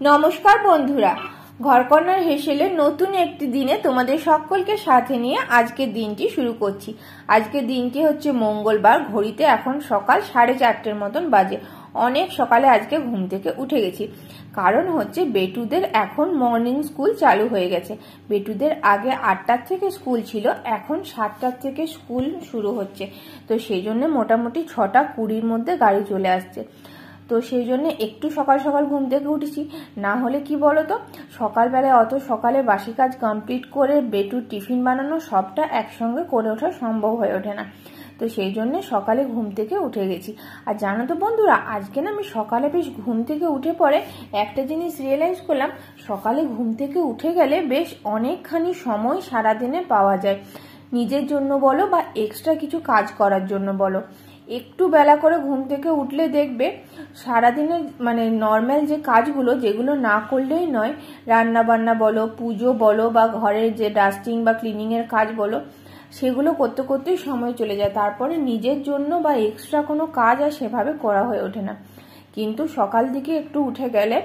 নমস্কার বন্ধুরা, ঘরকন্নার হেসেলের নতুন একটি দিনে তোমাদের সকলকে সাথে নিয়ে আজকের দিনটি শুরু করছি। আজকের দিনটি হচ্ছে মঙ্গলবার। ঘড়িতে এখন সকাল 4:30 মতন বাজে। অনেক সকালে আজকে ঘুম থেকে উঠে গেছি, কারণ হচ্ছে বেটুদের এখন মর্নিং স্কুল চালু হয়ে গেছে। বেটুদের আগে 8টার থেকে স্কুল ছিল, এখন 7টার থেকে স্কুল শুরু হচ্ছে। তো সেই জন্য মোটামুটি 6:20 মধ্যে গাড়ি চলে আসছে। তো সেই জন্য একটু সকাল সকাল ঘুম থেকে উঠেছি, না হলে কি বলতো, সকালবেলায় অত সকালে বাসি কাজ কমপ্লিট করে বেটুর টিফিন বানানো সবটা একসঙ্গে করে ওঠা সম্ভব হয়ে ওঠে না। তো সেই জন্য সকালে ঘুম থেকে উঠে গেছি। আর জানো তো বন্ধুরা, আজকে না আমি সকালে বেশ ঘুম থেকে উঠে পরে একটা জিনিস রিয়েলাইজ করলাম, সকালে ঘুম থেকে উঠে গেলে বেশ অনেকখানি সময় সারাদিনে পাওয়া যায়, নিজের জন্য বলো বা এক্সট্রা কিছু কাজ করার জন্য বলো। একটু বেলা করে ঘুম থেকে উঠলে দেখবে সারাদিনে মানে নর্মাল যে কাজগুলো, যেগুলো না করলেই নয়, রান্না বান্না বলো, পুজো বলো বা ঘরের যে ডাস্টিং বা ক্লিনিংয়ের কাজ বলো, সেগুলো করতে করতেই সময় চলে যায়। তারপরে নিজের জন্য বা এক্সট্রা কোনো কাজ আর সেভাবে করা হয়ে ওঠে না। কিন্তু সকাল দিকে একটু উঠে গেলে,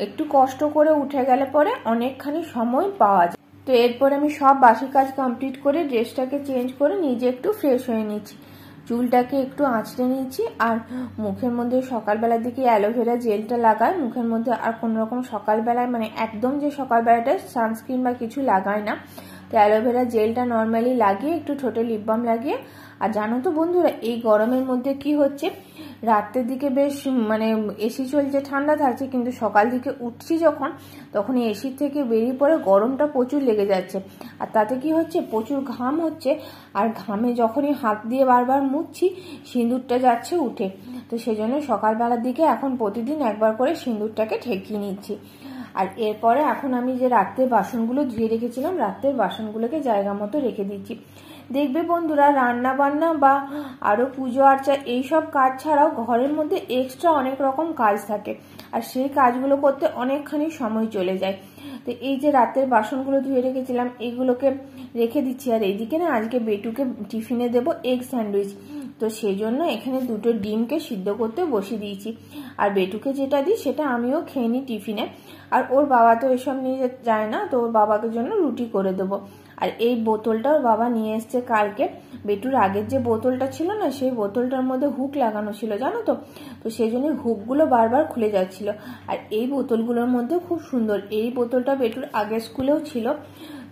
একটু কষ্ট করে উঠে গেলে পরে অনেকখানি সময় পাওয়া যায়। তো এরপর আমি সব বাসি কাজ কমপ্লিট করে ড্রেসটাকে চেঞ্জ করে নিজে একটু ফ্রেশ হয়ে নিচ্ছি, চুলটাকে একটু আঁচড়ে নিয়েছি। আর মুখের মধ্যে সকালবেলার দিকে অ্যালোভেরা জেলটা লাগায় মুখের মধ্যে। আর কোনো রকম সকালবেলায় মানে একদম যে সকালবেলাটায় সানস্ক্রিন বা কিছু লাগায় না, তো অ্যালোভেরা জেলটা নর্মালি লাগিয়ে একটু ঠোঁটে লিপ বাম লাগিয়ে। আর জানো তো বন্ধুরা, এই গরমের মধ্যে কি হচ্ছে, রাতের দিকে বেশ মানে এসি চলছে, ঠান্ডা থাকছে, কিন্তু সকাল দিকে উঠছি যখন, তখন এসি থেকে বেরিয়ে পড়ে গরমটা প্রচুর লেগে যাচ্ছে। আর তাতে কি হচ্ছে, প্রচুর ঘাম হচ্ছে। আর ঘামে যখনই হাত দিয়ে বারবার মুছছি, সিঁদুরটা যাচ্ছে উঠে। তো সেজন্য সকালবেলার দিকে এখন প্রতিদিন একবার করে সিঁদুরটাকে ঠেকিয়ে নিচ্ছি। আর এরপরে এখন আমি যে রাত্রের বাসনগুলো ধুয়ে রেখেছিলাম, রাত্রের বাসনগুলোকে জায়গা মতো রেখে দিচ্ছি। দেখবে বন্ধুরা, রান্না বান্না বা আরো পুজো আর্চা এইসব কাজ ছাড়াও ঘরের মধ্যে এক্সট্রা অনেক রকম কাজ থাকে, আর সেই কাজগুলো করতে অনেকখানি সময় চলে যায়। তো এই যে রাতের বাসনগুলো ধুয়ে রেখেছিলাম, এইগুলোকে রেখে দিচ্ছি। আর এইদিকে না আজকে বেটুকে টিফিনে দেবো এগ স্যান্ডউইচ। তো সেই জন্য এখানে দুটো ডিমকে সিদ্ধ করতে বসিয়ে দিয়েছি। আর বেটুকে যেটা দিই সেটা আমিও খেয়ে নিই টিফিনে। আর ওর বাবা তো এসব নিয়ে যায় না, তো ওর বাবাকে জন্য রুটি করে দেবো। আর এই বোতলটা ওর বাবা নিয়ে এসছে কালকে। বেটুর আগের যে বোতলটা ছিল না, সেই বোতলটার মধ্যে হুক লাগানো ছিল, জানো তো। তো সেই জন্য হুকগুলো বারবার খুলে যাচ্ছিল। আর এই বোতলগুলোর মধ্যে খুব সুন্দর, এই বোতলটা বেটুর আগের স্কুলেও ছিল।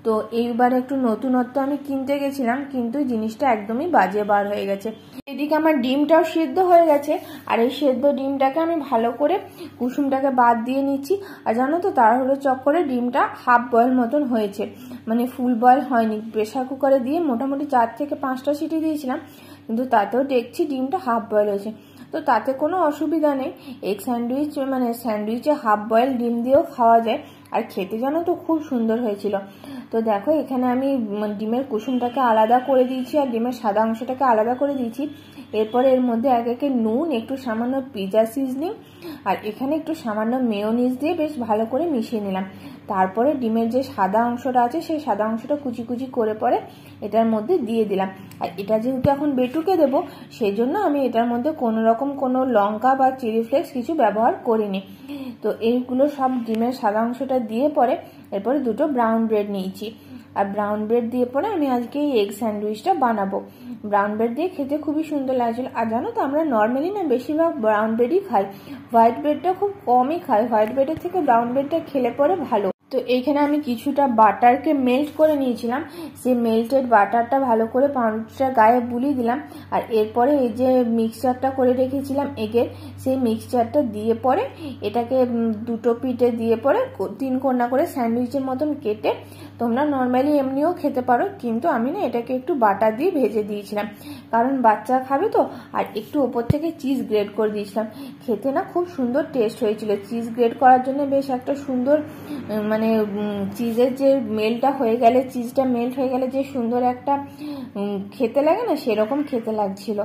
তো এইবার একটু নতুনত্ব আমি কিনতে গেছিলাম, কিন্তু জিনিসটা একদমই বাজে বার হয়ে গেছে। এদিকে আমার ডিমটাও সিদ্ধ হয়ে গেছে। আর এই সেদ্ধ ডিমটাকে আমি ভালো করে কুসুমটাকে বাদ দিয়ে নিচ্ছি। আর জানো তো, তাড়াহুড়োর চক্করে ডিমটা হাফ বয়েল মতন হয়েছে, মানে ফুল বয়েল হয়নি। প্রেসার কুকারে দিয়ে মোটামুটি 4 থেকে 5টা সিটি দিয়েছিলাম, কিন্তু তাতেও দেখছি ডিমটা হাফ বয়েল হয়েছে। তো তাতে কোনো অসুবিধা নেই, এগ স্যান্ডউইচ মানে স্যান্ডউইচে হাফ বয়েল ডিম দিয়েও খাওয়া যায়। আর খেতে জানো তো খুব সুন্দর হয়েছিল। তো দেখো, এখানে আমি ডিমের কুসুমটাকে আলাদা করে দিয়েছি আর ডিমের সাদা অংশটাকে আলাদা করে দিয়েছি। এরপরে এর মধ্যে একে নুন, একটু সামান্য পিৎজা সিজনিং আর এখানে একটু সামান্য মেয়োনিজ দিয়ে বেশ ভালো করে মিশিয়ে নিলাম। তারপরে ডিমের যে সাদা অংশটা আছে, সেই সাদা অংশটা কুচি কুচি করে পরে এটার মধ্যে দিয়ে দিলাম। আর এটা যেহেতু এখন বেটুকে দেবো, সেই জন্য আমি এটার মধ্যে কোনো রকম কোনো লঙ্কা বা চিলি ফ্লেক্স কিছু ব্যবহার করিনি। তো এইগুলো সব ডিমের সাদা অংশটা দিয়ে পরে এরপরে দুটো ব্রাউন ব্রেড নিয়েছি। আর ব্রাউন ব্রেড দিয়ে পরে আমি আজকে এই এগ স্যান্ডউইচটা বানাবো। ব্রাউন ব্রেড দিয়ে খেতে খুবই সুন্দর লাগছিল। আর জানো তো, আমরা নর্মালি না বেশিরভাগ ব্রাউন ব্রেডই খাই, হোয়াইট ব্রেডটা খুব কমই খাই। হোয়াইট ব্রেডের থেকে ব্রাউন ব্রেডটা খেলে পরে ভালো। তো এইখানে আমি কিছুটা বাটারকে মেল্ট করে নিয়েছিলাম, সেই মেল্টেড বাটারটা ভালো করে পাউরুটিটার গায়ে বুলিয়ে দিলাম। আর এরপরে এই যে মিক্সচারটা করে রেখেছিলাম এগের, সেই মিক্সচারটা দিয়ে পরে এটাকে দুটো পিঠে দিয়ে পরে 3 কোনা করে স্যান্ডউইচের মতন কেটে, তোমরা নর্মালি এমনিও খেতে পারো, কিন্তু আমি না এটাকে একটু বাটার দিয়ে ভেজে দিয়েছিলাম, কারণ বাচ্চা খাবে তো। আর একটু ওপর থেকে চিজ গ্রেট করে দিয়েছিলাম। খেতে না খুব সুন্দর টেস্ট হয়েছিল। চিজ গ্রেট করার জন্য বেশ একটা সুন্দর মানে চিজের যে মেলটা হয়ে গেলে, চিজটা মেল্ট হয়ে গেলে যে সুন্দর একটা খেতে লাগে না, সেরকম খেতে লাগছিল।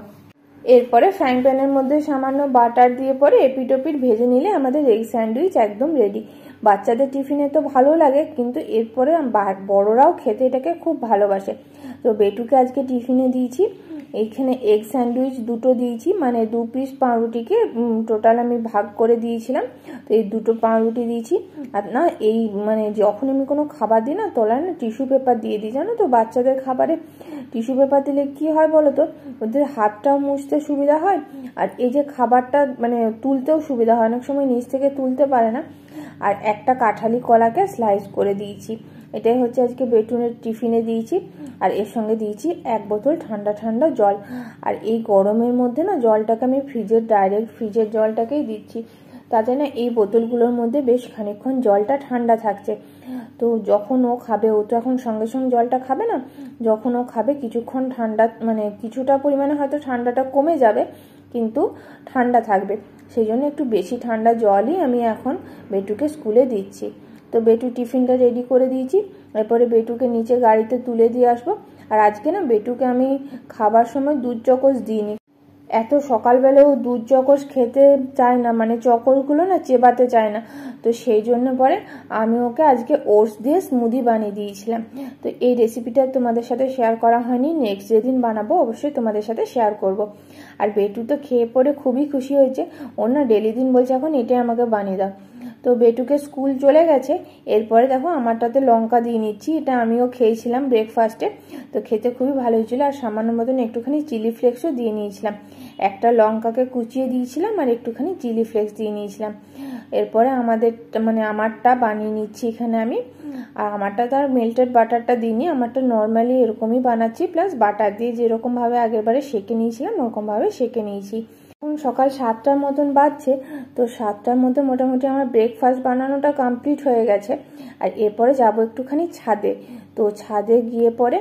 এরপরে ফ্রাইং প্যানের মধ্যে সামান্য বাটার দিয়ে পরে এপিট ওপিট ভেজে নিলে আমাদের এগ স্যান্ডউইচ একদম রেডি। বাচ্চাদের টিফিনে তো ভালো লাগে, কিন্তু এরপরে বড়রাও খেতে এটাকে খুব ভালোবাসে। তো বেটুকে আজকে টিফিনে দিয়েছি এইখানে এগ স্যান্ডউইচ দুটো দিয়েছি, মানে 2 পিস পাউরুটিকে টোটাল আমি ভাগ করে দিয়েছিলাম। তো এই দুটো পাউরুটি দিয়েছি। আর না এই মানে যখন আমি কোনো খাবার দিই না তলায় না টিস্যু পেপার দিয়ে দিই, জানো তো বাচ্চাদের খাবারে টিস্যু পেপার দিলে কি হয় বলো তো, ওদের হাতটাও মুছতে সুবিধা হয়, আর এই যে খাবারটা মানে তুলতেও সুবিধা হয়, অনেক সময় নিচ থেকে তুলতে পারে না। আর একটা কাঁঠালি কলাকে স্লাইস করে দিয়েছি। এটাই হচ্ছে আজকে বেটুনের টিফিনে দিয়েছি। আর এর সঙ্গে দিয়েছি 1 বোতল ঠান্ডা ঠান্ডা জল। আর এই গরমের মধ্যে না জলটাকে আমি ডাইরেক্ট ফ্রিজের জলটাকেই দিচ্ছি, তাতে না এই বোতলগুলোর মধ্যে বেশ খানিকক্ষণ জলটা ঠান্ডা থাকছে। তো যখন ও খাবে, ও তো এখন সঙ্গে সঙ্গে জলটা খাবে না, যখন ও খাবে কিছুক্ষণ ঠান্ডা মানে কিছুটা পরিমাণে হয়তো ঠান্ডাটা কমে যাবে, কিন্তু ঠান্ডা থাকবে। সেই জন্য একটু বেশি ঠান্ডা জলই আমি এখন বেটুকে স্কুলে দিচ্ছি। তো বেটু টিফিনটা রেডি করে দিয়েছি, এরপরে বেটুকে নিচে গাড়িতে তুলে দিয়ে আসবো। আর আজকে না বেটুকে আমি খাবার সময় দুধ চকোস দিইনি, এত সকালবেলাও দুধ চকোস খেতে চায় না, মানে চকোসগুলো না চেবাতে চায় না। তো সেই জন্য পরে আমি ওকে আজকে ওটস দিয়ে স্মুদি বানিয়ে দিয়েছিলাম। তো এই রেসিপিটা তোমাদের সাথে শেয়ার করা হয়নি, নেক্সট যেদিন বানাবো অবশ্যই তোমাদের সাথে শেয়ার করব। আর বেটু তো খেয়ে পরে খুবই খুশি হয়েছে, ওর না ডেলি দিন বলছে এখন এটাই আমাকে বানিয়ে দাও। তো বেটুকে স্কুল চলে গেছে, এরপরে দেখো আমারটাতে লঙ্কা দিয়ে নিচ্ছি, এটা আমিও খেয়েছিলাম ব্রেকফাস্টে। তো খেতে খুবই ভালো হয়েছিল। আর সামান্য মতন একটুখানি চিলি ফ্লেক্সও দিয়ে নিয়েছিলাম, একটা লঙ্কাকে কুচিয়ে দিয়েছিলাম আর একটুখানি চিলি ফ্লেক্স দিয়ে নিয়েছিলাম। এরপরে আমারটা বানিয়ে নিচ্ছি এখানে আমি। আর আমারটা তার মেল্টেড বাটারটা দিইনি, আমারটা নর্মালি এরকমই বানাচ্ছি, প্লাস বাটার দিয়ে যেরকমভাবে আগেরবারে সেঁকে নিয়েছিলাম ওরকমভাবে সেঁকে নিয়েছি। এখন সকাল 7টার মতন বাজছে, তো 7টার মধ্যে মোটামুটি আমার ব্রেকফাস্ট বানানোটা কমপ্লিট হয়ে গেছে। আর এরপরে যাবো একটুখানি ছাদে। তো ছাদে গিয়ে পরে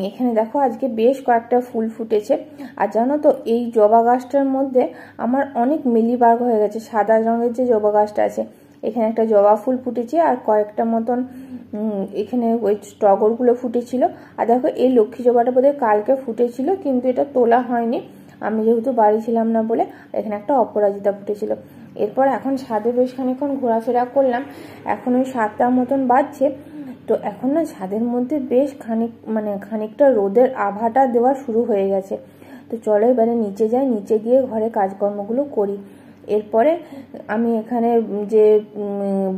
এখানে দেখো আজকে বেশ কয়েকটা ফুল ফুটেছে। আর জানো তো এই জবা গাছটার মধ্যে আমার অনেক মিলিবাগ হয়ে গেছে, সাদা রঙের যে জবা গাছটা আছে এখানে একটা জবা ফুল ফুটেছে, আর কয়েকটা মতন এখানে ওই টগরগুলো ফুটেছিল। আর দেখো এই লক্ষ্মী জবাটা বোধহয় কালকে ফুটেছিল, কিন্তু এটা তোলা হয়নি আমি যেহেতু বাড়ি ছিলাম না বলে। এখানে একটা অপরাজিতা ফুটেছিল। এরপর এখন ছাদে বেশ খানিকক্ষণ ঘোরাফেরা করলাম, এখন ওই 7টার মতন বাজছে। তো এখন না ছাদের মধ্যে বেশ খানিকটা রোদের আভাটা দেওয়া শুরু হয়ে গেছে। তো চলো এবারে নিচে যাই, নিচে গিয়ে ঘরে কাজকর্মগুলো করি। এরপরে আমি এখানে যে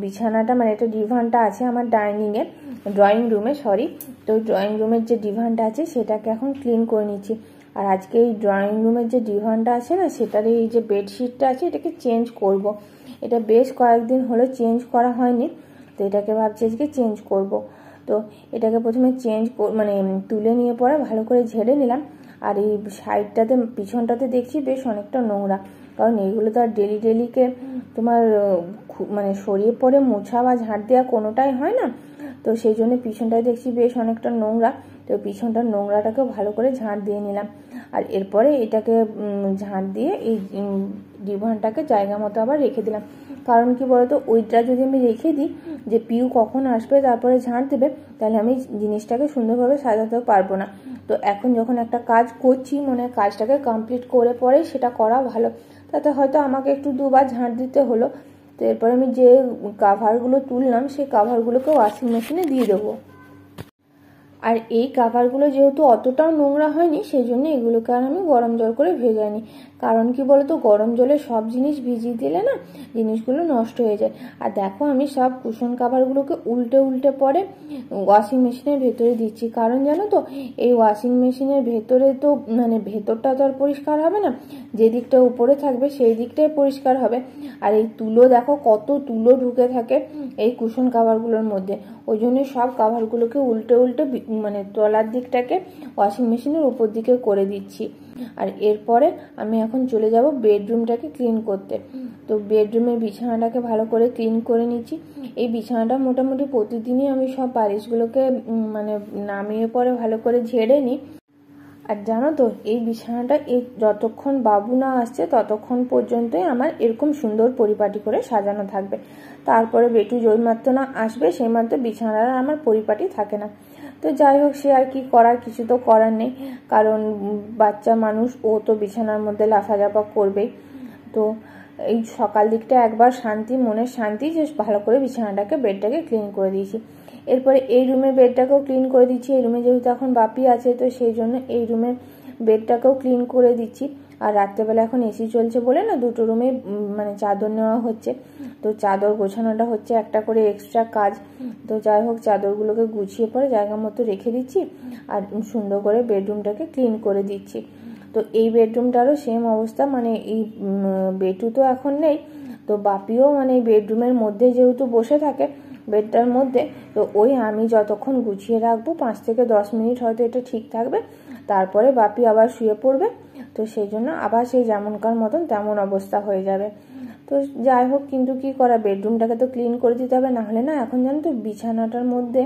বিছানাটা মানে এটা ডিভানটা আছে আমার ড্রয়িং রুমে তো ড্রয়িং রুমের যে ডিভানটা আছে সেটাকে এখন ক্লিন করে নিচ্ছি। আর আজকে এই ড্রয়িং রুমের যে ডিভানটা আছে না সেটার এই যে বেডশিটটা আছে এটাকে চেঞ্জ করব। এটা বেশ কয়েকদিন হলো চেঞ্জ করা হয়নি, তো এটাকে ভাবছি আজকে চেঞ্জ করব। তো এটাকে প্রথমে তুলে নিয়ে পরে ভালো করে ঝেড়ে নিলাম। আর এই সাইডটাতে পিছনটাতে দেখছি বেশ অনেকটা নোংরা, কারণ এইগুলো তো আর ডেলিকে তোমার সরিয়ে পরে মোছা বা ঝাঁট দেওয়া কোনোটাই হয় না। তো সেই জন্য পিছনটায় দেখছি বেশ অনেকটা নোংরা। তো পিছনটার নোংরাটাকে ভালো করে ঝাঁট দিয়ে নিলাম। আর এরপরে এটাকে ঝাঁট দিয়ে এই ডিভানটাকে জায়গা মতো আবার রেখে দিলাম। কারণ কি বলতো, ওইটা যদি আমি রেখে দিই যে পিউ কখন আসবে তারপরে ঝাঁট দেবে, তাহলে আমি জিনিসটাকে সুন্দরভাবে সাজাতেও পারবো না। তো এখন যখন একটা কাজ করছি কাজটাকে কমপ্লিট করে পরেই সেটা করা ভালো, তাতে হয়তো আমাকে একটু দুবার ঝাঁট দিতে হলো। তো এরপরে আমি যে কাভারগুলো তুললাম সেই কাভারগুলোকে ওয়াশিং মেশিনে দিয়ে দেবো। আর এই কাভারগুলো যেহেতু অতটাও নোংরা হয়নি সেই জন্য এগুলোকে আর আমি গরম জল করে ভেজাইনি। কারণ কি বলতো, গরম জলে সব জিনিস ভিজিয়ে দিলে না জিনিসগুলো নষ্ট হয়ে যায়। আর দেখো আমি সব কুশন কাভারগুলোকে উল্টে পরে ওয়াশিং মেশিনের ভেতরে দিচ্ছি। কারণ জানো তো, এই ওয়াশিং মেশিনের ভেতরে তো ভেতরটা তো আর পরিষ্কার হবে না, যে দিকটা উপরে থাকবে সেই দিকটাই পরিষ্কার হবে। আর এই তুলো দেখো কত তুলো ঢুকে থাকে এই কুশন কাভারগুলোর মধ্যে, ওই জন্য সব কাভারগুলোকে উল্টে তলার দিকটাকে ওয়াশিং মেশিনের উপর দিকে করে দিচ্ছি। আর এরপরে আমি এখন চলে যাব বেডরুমটাকে ক্লিন করতে। তো বেডরুমের বিছানাটাকে ভালো করে ক্লিন করে নিচ্ছি। এই বিছানাটা মোটামুটি প্রতিদিনই আমি সব বালিশগুলোকে নামিয়ে পরে ভালো করে ঝেড়ে নিই। আর জানো তো, এই বিছানাটা যতক্ষণ বাবু না আসছে ততক্ষণ পর্যন্তই আমার এরকম সুন্দর পরিপাটি করে সাজানো থাকবে। তারপরে বেটু যেইমাত্র না আসবে সেই মাত্র বিছানার আমার পরিপাটি থাকে না। তো যাই হোক, সে আর কি করার, কিছু তো করার নেই, কারণ বাচ্চা মানুষ, ও তো বিছানার মধ্যে লাফাঝাপা করবেই। তো এই সকাল দিকটা একবার মনের শান্তি যে ভালো করে বিছানাটাকে বেডটাকে ক্লিন করে দিয়েছি। এরপরে এই রুমের বেডটাকেও ক্লিন করে দিচ্ছি। এই রুমে যেহেতু এখন বাপি আছে, তো সেই জন্য এই রুমের বেডটাকেও ক্লিন করে দিচ্ছি। আর রাত্রেবেলা এখন এসি চলছে বলে না, দুটো রুমে মানে চাদর নেওয়া হচ্ছে, তো চাদর গোছানোটা হচ্ছে একটা করে এক্সট্রা কাজ। তো যাই হোক, চাদরগুলোকে গুছিয়ে পরে জায়গা মতো রেখে দিচ্ছি আর সুন্দর করে বেডরুমটাকে ক্লিন করে দিচ্ছি। তো এই বেডরুমটারও সেম অবস্থা, মানে এই বেটু তো এখন নেই, তো বাপিও মানে এই বেডরুমের মধ্যে যেহেতু বসে থাকে বেডটার মধ্যে, তো ওই আমি যতক্ষণ গুছিয়ে রাখবো 5 থেকে 10 মিনিট হয়তো এটা ঠিক থাকবে, তারপরে বাপি আবার শুয়ে পড়বে। তো সেই জন্য আবার সেই যেমনকার মতন তেমন অবস্থা হয়ে যাবে। তো যাই হোক, কিন্তু কি করা, বেডরুমটাকে তো ক্লিন করে দিতে হবে, নাহলে না এখন জানো তো বিছানাটার মধ্যে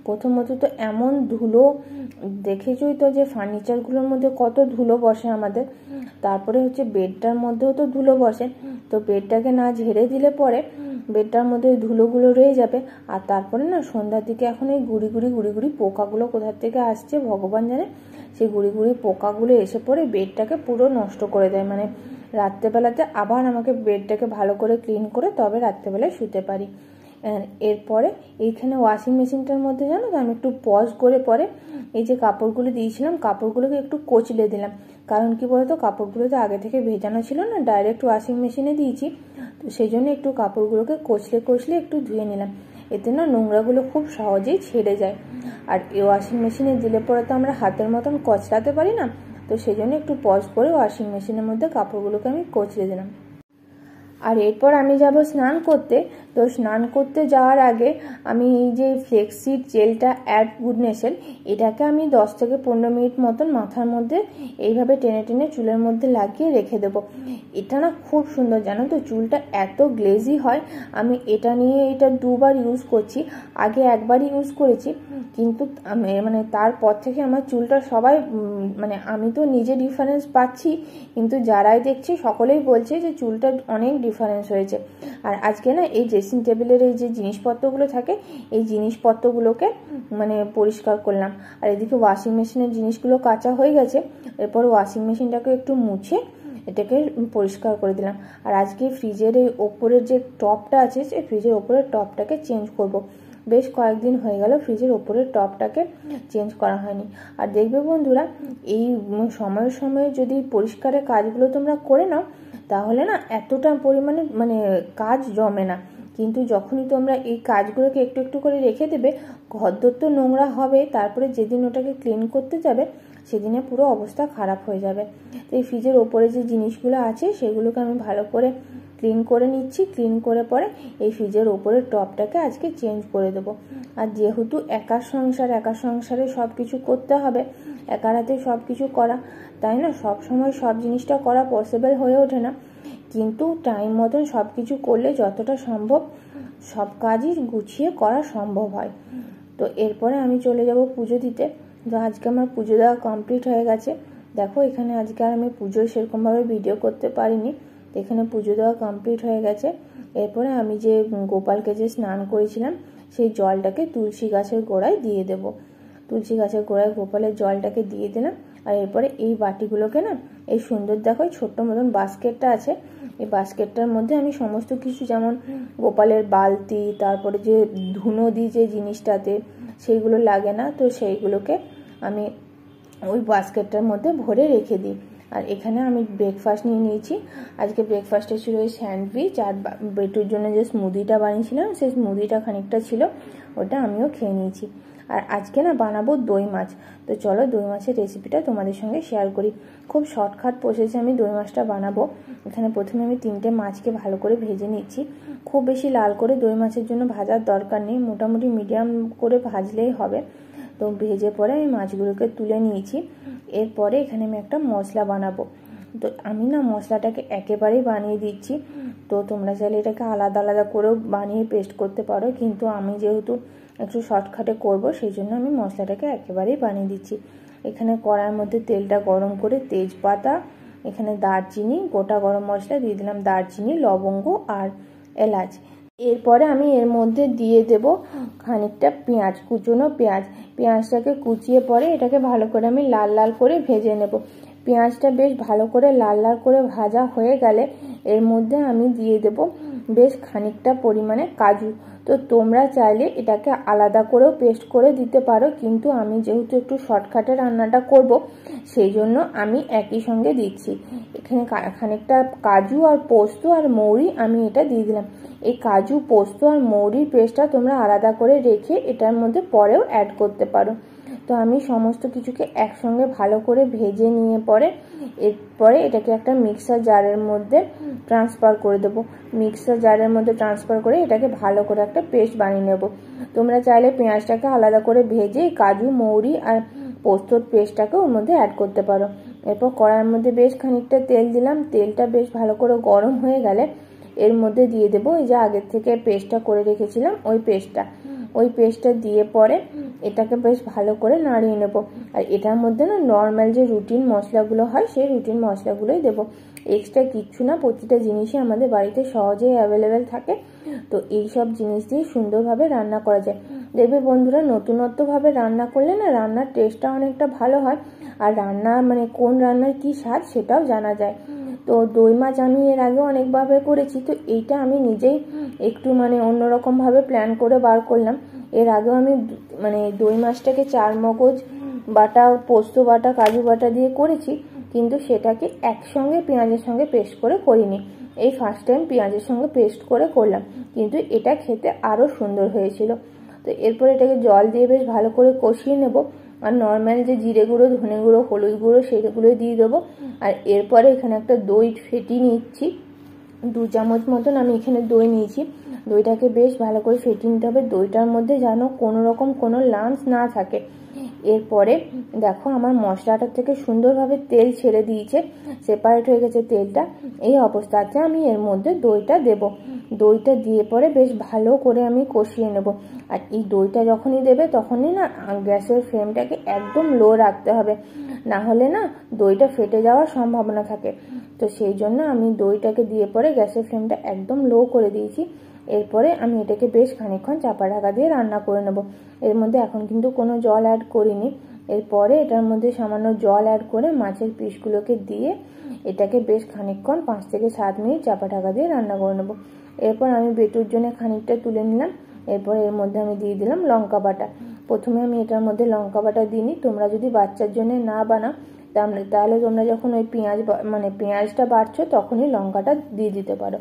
প্রথমত তো এমন ধুলো, দেখেছই তো যে ফার্নিচারগুলোর মধ্যে কত ধুলো বসে আমাদের, তারপরে হচ্ছে বেডটার মধ্যেও তো ধুলো বসে। তো বেডটাকে না ঝেড়ে দিলে পরে বেডটার মধ্যে ধুলোগুলো রয়ে যাবে। আর তারপরে না সন্ধ্যার দিকে এখন এই গুড়ি গুড়ি পোকাগুলো কোথার থেকে আসছে ভগবান জানে, সেই গুড়ি পোকাগুলো এসে পড়ে বেডটাকে পুরো নষ্ট করে দেয়। মানে রাত্রেবেলাতে আবার আমাকে বেডটাকে ভালো করে ক্লিন করে তবে রাত্রেবেলায় শুতে পারি। এরপরে এইখানে ওয়াশিং মেশিনটার মধ্যে জানো তো আমি একটু পজ করে পরে এই যে কাপড়গুলো দিয়েছিলাম, কাপড়গুলোকে একটু কচলে দিলাম। কারণ কি বলতো, কাপড়গুলো তো আগে থেকে ভেজানো ছিল না, ডাইরেক্ট ওয়াশিং মেশিনে দিয়েছি, তো সেই জন্য একটু কাপড়গুলোকে কচলে একটু ধুয়ে নিলাম। এতে না নোংরাগুলো খুব সহজেই ছেড়ে যায়। আর এই ওয়াশিং মেশিনে দিলে পরে তো আমরা হাতের মতন কচলাতে পারি না, তো সেই জন্য একটু পজ করে ওয়াশিং মেশিনের মধ্যে কাপড়গুলোকে আমি কচলে দিলাম। আর এরপর আমি যাব স্নান করতে। তো স্নান করতে যাওয়ার আগে আমি এই যে ফ্লেক্সিড জেলটা অ্যাড গুডনেসের, এটাকে আমি 10 থেকে 15 মিনিট মতন মাথার মধ্যে এইভাবে টেনে টেনে চুলের মধ্যে লাগিয়ে রেখে দেবো। এটা না খুব সুন্দর, জানো তো, চুলটা এত গ্লেজি হয়। আমি এটা নিয়ে এটা 2বার ইউজ করছি, আগে একবারই ইউজ করেছি, কিন্তু মানে তারপর থেকে আমার চুলটা সবাই মানে আমি তো নিজে ডিফারেন্স পাচ্ছি, কিন্তু যারাই দেখছি সকলেই বলছে যে চুলটা অনেক ডিফারেন্স হয়েছে। আর আজকে না এই ড্রেসিং টেবিলের এই যে জিনিসপত্রগুলো থাকে, এই জিনিসপত্রগুলোকে মানে পরিষ্কার করলাম। আর এদিকে ওয়াশিং মেশিনের জিনিসগুলো কাঁচা হয়ে গেছে, এরপর ওয়াশিং মেশিনটাকে একটু মুছে এটাকে পরিষ্কার করে দিলাম। আর আজকে ফ্রিজের এই ওপরের যে টপটা আছে, সেই ফ্রিজের ওপরের টপটাকে চেঞ্জ করব। বেশ কয়েকদিন হয়ে গেল ফ্রিজের ওপরের টপটাকে চেঞ্জ করা হয়নি। আর দেখবে বন্ধুরা, এই সময়ে সময়ে যদি পরিষ্কারের কাজগুলো তোমরা করে নাও, তাহলে না এতটা পরিমাণে মানে কাজ জমে না। কিন্তু যখনই তোমরা এই কাজগুলোকে একটু একটু করে রেখে দেবে, ঘরদোর তো নোংরা হবে, তারপরে যেদিন ওটাকে ক্লিন করতে যাবে সেদিনে পুরো অবস্থা খারাপ হয়ে যাবে। তো এই ফ্রিজের ওপরে যে জিনিসগুলো আছে সেগুলোকে আমি ভালো করে ক্লিন করে নিচ্ছি। ক্লিন করে পরে এই ফ্রিজের ওপরের টপটাকে আজকে চেঞ্জ করে দেবো। আর যেহেতু একার সংসারে সব কিছু করতে হবে, একার হাতে সব কিছু করা, তাই না সব সময় সব জিনিসটা করা পসিবল হয়ে ওঠে না, কিন্তু টাইম মতন সব কিছু করলে যতটা সম্ভব সব কাজই গুছিয়ে করা সম্ভব হয়। তো এরপরে আমি চলে যাব পুজো দিতে। তো আজকে আমার পুজো দেওয়া কমপ্লিট হয়ে গেছে। দেখো এখানে আজকে আর আমি পুজোর সেরকমভাবে ভিডিও করতে পারিনি, এখানে পুজো দেওয়া কমপ্লিট হয়ে গেছে। এরপরে আমি যে গোপালকে যে স্নান করেছিলাম সেই জলটাকে তুলসী গাছের গোড়ায় দিয়ে দেব। তুলসী গাছের গোড়ায় গোপালের জলটাকে দিয়ে দিলাম। আর এরপরে এই বাটিগুলোকে না, এই সুন্দর দেখো ছোট্ট মতন বাস্কেটটা আছে, এই বাস্কেটটার মধ্যে আমি সমস্ত কিছু, যেমন গোপালের বালতি, তারপরে যে ধুনো দিই যে জিনিসটাতে সেইগুলো লাগে না, তো সেইগুলোকে আমি ওই বাস্কেটটার মধ্যে ভরে রেখে দিই। আর এখানে আমি ব্রেকফাস্ট নিয়ে নিয়েছি। আজকে ব্রেকফাস্টে ছিল ওই স্যান্ডউইচ, আর বেটুর জন্য যে স্মুদিটা বানিয়েছিলাম সেই স্মুদিটা খানিকটা ছিল, ওটা আমিও খেয়ে নিয়েছি। আর আজকে না বানাবো দই মাছ। তো চলো দই মাছের রেসিপিটা তোমাদের সঙ্গে শেয়ার করি। খুব শর্টকাট প্রসেসে আমি দই মাছটা বানাবো। এখানে প্রথমে আমি 3টে মাছকে ভালো করে ভেজে নিচ্ছি। খুব বেশি লাল করে দই মাছের জন্য ভাজার দরকার নেই, মোটামুটি মিডিয়াম করে ভাজলেই হবে। তো ভেজে পরে আমি মাছগুলোকে তুলে নিয়েছি। এরপরে এখানে আমি একটা মশলা বানাবো। তো আমি না মশলাটাকে একেবারেই বানিয়ে দিচ্ছি, তো তোমরা চাইলে এটাকে আলাদা আলাদা করেও বানিয়ে পেস্ট করতে পারো, কিন্তু আমি যেহেতু একটু শর্টকাটে করব সেই জন্য আমি মশলাটাকে একেবারেই বানিয়ে দিচ্ছি। এখানে কড়াইয়ের মধ্যে তেলটা গরম করে তেজপাতা, এখানে দারচিনি, গোটা গরম মশলা দিয়ে দিলাম, দারচিনি, লবঙ্গ আর এলাচ। এরপরে আমি এর মধ্যে দিয়ে দেব খানিকটা পেঁয়াজ, কুচনো পেঁয়াজ। পেঁয়াজটাকে কুচিয়ে পরে এটাকে ভালো করে আমি লাল লাল করে ভেজে নেব। পেঁয়াজটা বেশ ভালো করে লাল লাল করে ভাজা হয়ে গেলে এর মধ্যে আমি দিয়ে দেব বেশ খানিকটা পরিমাণে কাজু। তো তোমরা চাইলে এটাকে আলাদা করেও পেস্ট করে দিতে পারো, কিন্তু আমি যেহেতু একটু শর্টকাটে রান্নাটা করব সেই জন্য আমি একই সঙ্গে দিচ্ছি। এখানে খানিকটা কাজু আর পোস্ত আর মৌরি আমি এটা দিয়ে দিলাম। এই কাজু পোস্ত আর মৌরির পেস্টটা তোমরা আলাদা করে রেখে এটার মধ্যে পরেও অ্যাড করতে পারো। তো আমি সমস্ত কিছুকে একসঙ্গে ভালো করে ভেজে নিয়ে এরপরে এটাকে একটা মিক্সার জারের মধ্যে ট্রান্সফার করে দেবো। মিক্সার জারের মধ্যে ট্রান্সফার করে এটাকে ভালো করে একটা পেস্ট বানিয়ে নেব। তোমরা চাইলে পেঁয়াজটাকে আলাদা করে ভেজে কাজু মৌরি আর পোস্তর পেস্টটাকে ওর মধ্যে অ্যাড করতে পারো। এরপর কড়াইয়ের মধ্যে বেশ খানিকটা তেল দিলাম। তেলটা বেশ ভালো করে গরম হয়ে গেলে এর মধ্যে দিয়ে দেবো এই যে আগের থেকে পেস্টটা করে রেখেছিলাম ওই পেস্টটা দিয়ে পরে এটাকে বেশ ভালো করে নাড়িয়ে নেব। আর এটার মধ্যে না নর্মাল যে রুটিন মশলাগুলো হয় সেই রুটিন মশলাগুলোই দেবো, এক্সট্রা কিচ্ছু না। প্রতিটা জিনিসই আমাদের বাড়িতে সহজেই অ্যাভেলেবেল থাকে, তো এই সব জিনিস দিয়ে সুন্দরভাবে রান্না করা যায়। দেখবে বন্ধুরা, নতুনত্বভাবে রান্না করলে না রান্নার টেস্টটা অনেকটা ভালো হয়, আর রান্না মানে কোন রান্নার কি স্বাদ সেটাও জানা যায়। তো দই মাছ আমি এর আগে অনেকভাবে করেছি, তো এইটা আমি নিজেই একটু মানে অন্যরকমভাবে প্ল্যান করে বার করলাম। এর আগেও আমি মানে দই মাছটাকে চারমগজ বাটা, পোস্ত বাটা, কাজু বাটা দিয়ে করেছি, কিন্তু সেটাকে একসঙ্গে পেঁয়াজের সঙ্গে পেস্ট করে করিনি। এই ফার্স্ট টাইম পেঁয়াজের সঙ্গে পেস্ট করে করলাম, কিন্তু এটা খেতে আরও সুন্দর হয়েছিল। তো এরপর এটাকে জল দিয়ে বেশ ভালো করে কষিয়ে নেব। আর নর্মাল যে জিরে গুঁড়ো, ধনে গুঁড়ো, হলুদ গুঁড়ো সেগুলো দিয়ে দেবো। আর এরপরে এখানে একটা দই ফেটিয়ে নিচ্ছি, 2 চামচ মতন আমি এখানে দই নিয়েছি। দইটাকে বেশ ভালো করে ফেটিয়ে নিতে হবে, দইটার মধ্যে যেন কোনো রকম কোনো লাম্পস না থাকে। এরপরে দেখো আমার মশলাটা থেকে সুন্দরভাবে তেল ছেড়ে দিয়েছে, সেপারেট হয়ে গেছে তেলটা। এই অবস্থাতে আমি এর মধ্যে দইটা দেব। দইটা দিয়ে পরে বেশ ভালো করে আমি কষিয়ে নেব। আর এই দইটা যখনই দেবে তখনই না গ্যাসের ফ্লেমটাকে একদম লো রাখতে হবে, না হলে না দইটা ফেটে যাওয়ার সম্ভাবনা থাকে। তো সেই জন্য আমি দইটাকে দিয়ে পরে গ্যাসের ফ্লেমটা একদম লো করে দিয়েছি। এরপরে আমি এটাকে বেশ খানিকক্ষণ চাপা ঢাকা দিয়ে রান্না করে নেব। এর মধ্যে এখন কিন্তু কোনো জল অ্যাড করিনি। এরপরে এটার মধ্যে সামান্য জল অ্যাড করে মাছের পিসগুলোকে দিয়ে এটাকে বেশ খানিকক্ষণ 5 থেকে 7 মিনিট চাপা ঢাকা দিয়ে রান্না করে নেব। এরপর আমি বেটুর জন্য খানিকটা তুলে নিলাম। এরপর এর মধ্যে আমি দিয়ে দিলাম লঙ্কা বাটা। প্রথমে আমি এটার মধ্যে লঙ্কা বাটা দিইনি, তোমরা যদি বাচ্চার জন্য না বানাও তাহলে তোমরা যখন ওই পেঁয়াজটা বাড়ছো তখনই লঙ্কাটা দিয়ে দিতে পারো।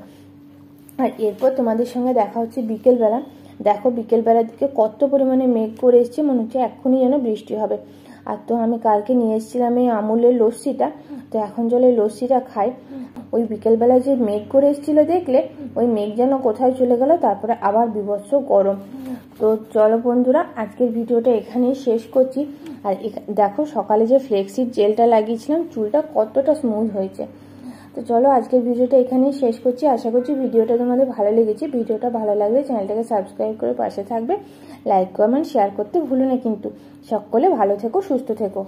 আর এরপর তোমাদের সঙ্গে দেখা হচ্ছে বিকেলবেলা। দেখো বিকেলবেলার দিকে কত পরিমাণে মেঘ করে এসছে, মনে হচ্ছে এক্ষুনি যেন বৃষ্টি হবে। আর তো আমি কালকে নিয়ে এসেছিলাম এই আমুলের লস্যিটা, তো এখন চলে লস্যিটা খাই। ওই বিকেলবেলা যে মেঘ করে এসেছিলো দেখলে, ওই মেঘ যেন কোথায় চলে গেল, তারপরে আবার বীভৎস গরম। তো চলো বন্ধুরা, আজকের ভিডিওটা এখানেই শেষ করছি। আর দেখো সকালে যে ফ্লেক্সির জেলটা লাগিয়েছিলাম, চুলটা কতটা স্মুথ হয়েছে। তো চলো আজকের ভিডিওটা এখানেই শেষ করছি। আশা করছি ভিডিওটা তোমাদের ভালো লেগেছে। ভিডিওটা ভালো লাগলে চ্যানেলটাকে সাবস্ক্রাইব করে পাশে থাকবে, লাইক কমেন্ট শেয়ার করতে ভুলো না কিন্তু। সকলে ভালো থেকো, সুস্থ থেকো।